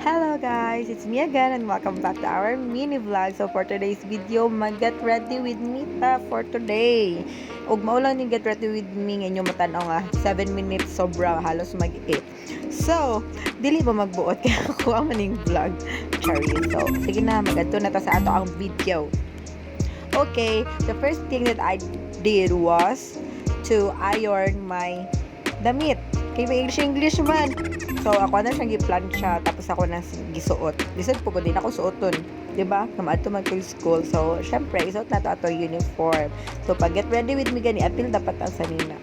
Hello guys, it's me again and welcome back to our mini vlog. So for today's video, mag-get ready with Mita for today. Ug mao lang ni get ready with me ngayon matanaw nga 7 minutes sobra halos mag-8. So, dili ba magbuot kaya ako ang maning vlog. Sorry. So, sige na, magadto na ta sa ato ang video. Okay, the first thing that I did was to iron my damit. Kay may English man. So, ako na siyang gi-plancha, tapos ako na gisuot. Lisod po ko din ako suoton. Diba? Kamaadto man ko school. So, syempre, isuot na to ato uniform. So, pag get ready with me gani, atil dapat ang sanina.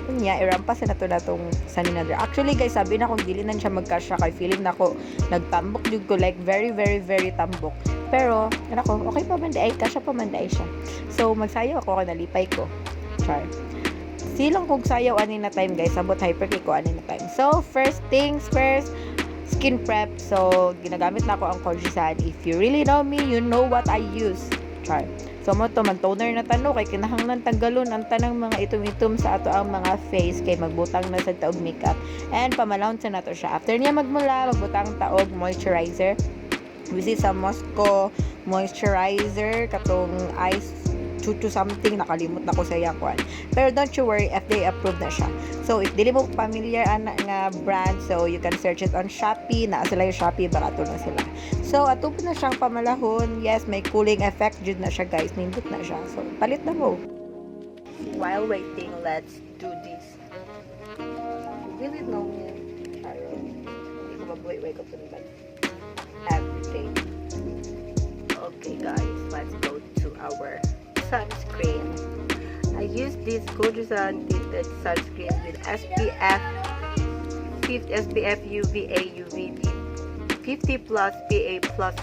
Kunya, irampas na to na tong sanina. Actually, guys, sabi na kung dili na siya magkasya, kay feeling na ako, nagtambok jud ko, like, very, very, very tambok. Pero, ako, okay pa man ay, kasya pa man siya. So, magsayo ako, nalipay ko. Char. Silang kog sayaw ani na time guys, abot hyper ko ani na time. So first things first, skin prep. So ginagamit na ako ang Kojisan. If you really know me, you know what I use. Char. So mo to man toner na tano kay kinahanglan tanggalon ang tanang mga itom-itom sa ato ang mga face kay magbutang na sa taog makeup. And pamalawon sa nato siya. After niya magmula, magbutang taog moisturizer. This is a Moscow moisturizer katong ice to something, nakalimot na ko sa yakwan. Pero don't you worry, FDA approved na siya. So, if dili mo familiar ana nga brand, so you can search it on Shopee. Naa sila yung Shopee, baka ito na sila. So, ato na siyang pamalahon. Yes, may cooling effect jud na siya guys. Nindot na siya. So, palit na mo. While waiting, let's do this. Really know me. Hindi ko mabuhay-buhay ko pa everything. Okay guys, let's go to our sunscreen. I use this Kojisan tinted sunscreen with SPF 50 SPF UVA UVB 50 plus PA plus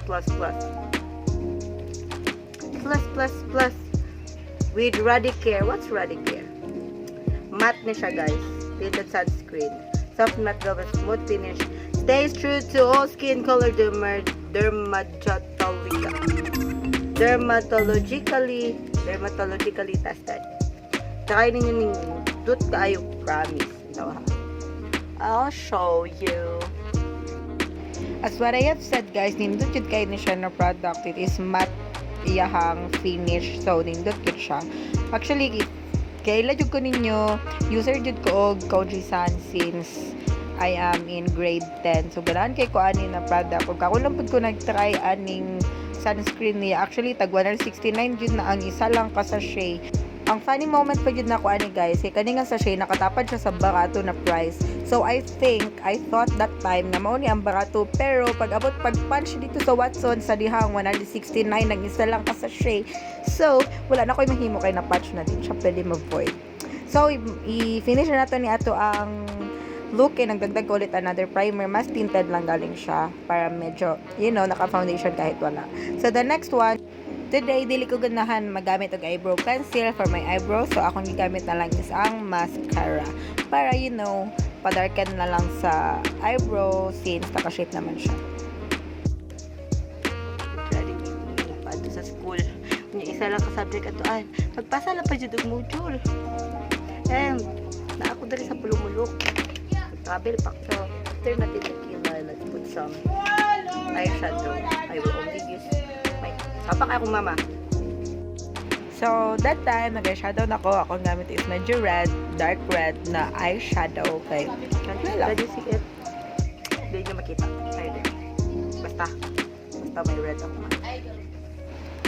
with Radicare. What's Radicare? Matte na siya guys. Tinted sunscreen. Soft matte velvet smooth finish. Stays true to all skin color dermatologically tested. Tsaka ninyo ning dut kayo, promise. No, I'll show you. As what I have said guys, nindot yun kayo ni siya na product. It is matte iyahang finish. So, nindot yun siya. Actually, kaila jud ko ninyo, user jud ko og Kojisan since I am in grade 10. So, ganahan kay ko ani na product. Kung ako lang po ko nag-try aning sunscreen niya. Actually, tag 169 jud na ang isa lang ka sachet. Ang funny moment pa jud na ko ani guys, kay kani nga sachet nakatapad siya sa barato na price. So I thought that time na mao ni ang barato, pero pag punch dito sa Watson sa dihang 169 nang isa lang ka sachet. So wala na koy mahimo kay na patch na din siya pwede ma-void. So i-finish na nato ni ato ang look, nagdagdag ko ulit another primer. Mas tinted lang galing siya para medyo, naka-foundation kahit wala. So, the next one, today, dili ko ganahan magamit og eyebrow pencil for my eyebrows. So, akong gigamit na lang is ang mascara. Para, padarken na lang sa eyebrow since naka-shape naman siya. Ready pa sa school. Isa lang ka-subject atoan. Magpasa lang pa dyan og module. And, na ako dali sa pulumulok. Travel pack. So, after natin tequila, let's put some eyeshadow. I will only use my sapak akong mama. So, that time, nag-eyeshadow na ko. Akong gamit is medyo red, dark red na eyeshadow. Okay. Can you see it? Hindi nyo makita. Ayun. Basta may red ako.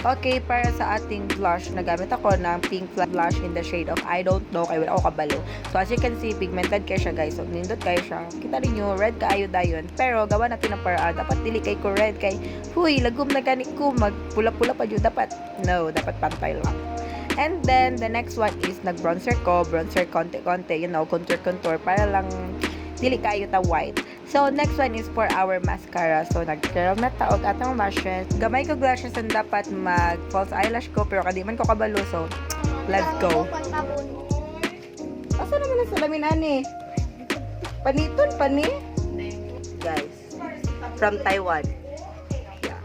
Okay, para sa ating blush, nagamit ako ng pink blush in the shade of I Don't Know, kaya wala ako kabalo. So, as you can see, pigmented kayo siya, guys. So, nindot kayo siya. Kita rin nyo, red kaayo dayon. Pero, gawa natin ng paraan. Dapat dili kay ko red kay, huy, lagom na ganik ko, magpula-pula pa yun. Dapat, no, dapat pantay lang. And then, the next one is nag-bronzer ko. Bronzer konti-konti, contour-contour, para lang dili kayo ta white. So, next one is for our mascara. So, nag-curl na taog atong lashes. Gamay ko lashes ang dapat mag-false eyelash ko, pero kadi man ko kabalo. So, let's go. Asa naman ang salamin, ani? Paniton, pani? Guys, from Taiwan. Yeah.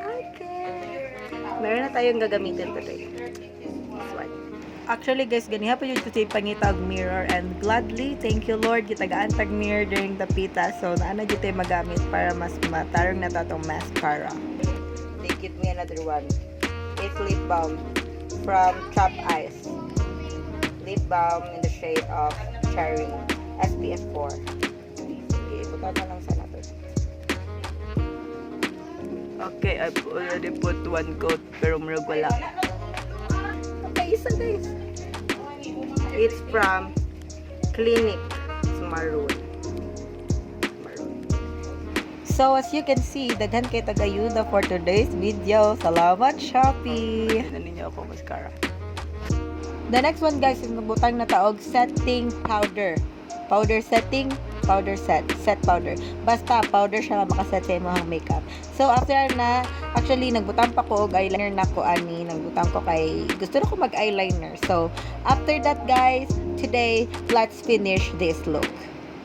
Okay. Meron na tayong gagamitin today. This one. Actually guys, ganiha pa yun kasi pangitag mirror and gladly, thank you Lord, gitagaan tag mirror during the pita. So naana dito magamit para mas matarong na tatong mascara. They give me another one. It's lip balm from Chop Ice. Lip balm in the shade of Cherry. SPF 4. Okay, ibutan na lang sana to. Okay, I've already put one coat pero murag wala. Okay, isa guys. It's from Clinique. It's maroon. So as you can see, daghan kay tagayuda for today's video. Salamat Shopee. Naninyo ako mascara. The next one guys is nabutang na taog setting powder. Powder setting, powder set powder. Basta powder siya nga makaset sa imong makeup. So after na, actually nagbutang pa ko og eyeliner na ko ani, nagbutang ko kay gusto na ko mag-eyeliner. So after that guys, today let's finish this look.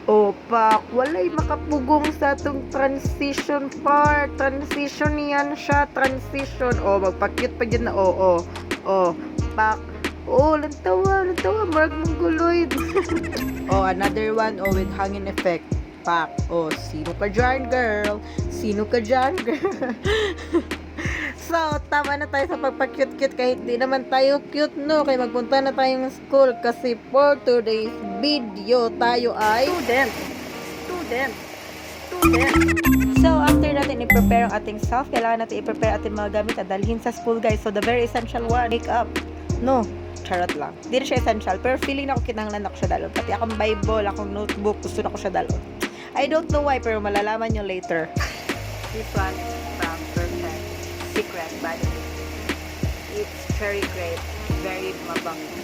Opak, walay makapugong sa itong transition part. Transition yan siya, transition. Magpa-cute pa dyan na, pak. Lantawa, marag mong guloy. Another one, with hanging effect. Pak, sino ka dyan, girl? Sino ka dyan, girl? So, tama na tayo sa pagpa-cute-cute kahit di naman tayo cute, no? Kaya magpunta na tayong school kasi for today's video, tayo ay student. So, after natin i-prepare ang ating self, kailangan natin i-prepare ating mga gamit at dalhin sa school, guys. So, the very essential one, makeup. No, charot lang. Hindi na siya essential, pero feeling na ako kinahanglan ako siya dalon. Pati akong Bible, akong notebook, gusto na ko siya dalon. I don't know why, pero malalaman nyo later. This one from Perfect Secret Body Mist. It's cherry grape, very mabango.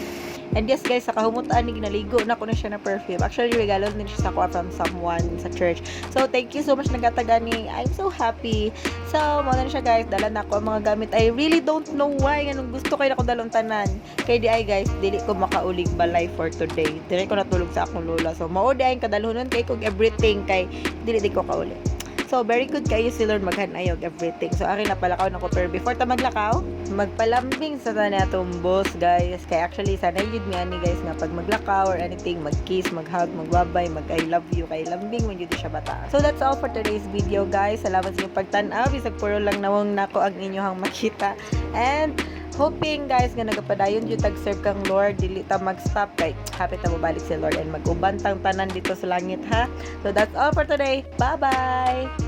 And yes guys, sa kahumutaan ni ginaligo na ko na siya na perfume. Actually, regalo din siya sa ko from someone sa church. So, thank you so much nagkatagani. I'm so happy. So, mga na siya guys, dala na ko ang mga gamit. I really don't know why. Anong gusto kayo na ko dalong tanan. Kay di ay guys, dili ko makaulig balay for today. Dili ko natulog sa akong lola. So, maudi ay kadalhonon kay kog everything kay dili di ko kaulig. So, very good kayo si Lord maghanayog everything. So, akin na palakaw na ko. Pero before ta maglakaw, magpalambing sa tanya itong boss, guys. Kaya actually, sana yun nga ni guys nga pag maglakaw or anything, mag-kiss, mag-hug, mag-babay, mag-I love you, kay lambing, when yun di siya bata. So, that's all for today's video, guys. Salamat sa inyong pagtanaw. Isag puro lang nawang nako ang inyong makita. And, hoping guys nga nagapadayon yung tag-serve kang Lord, dili ta mag-stop kay happy ta mabalik si Lord and mag-ubantang tanan dito sa langit ha. So that's all for today. Bye-bye!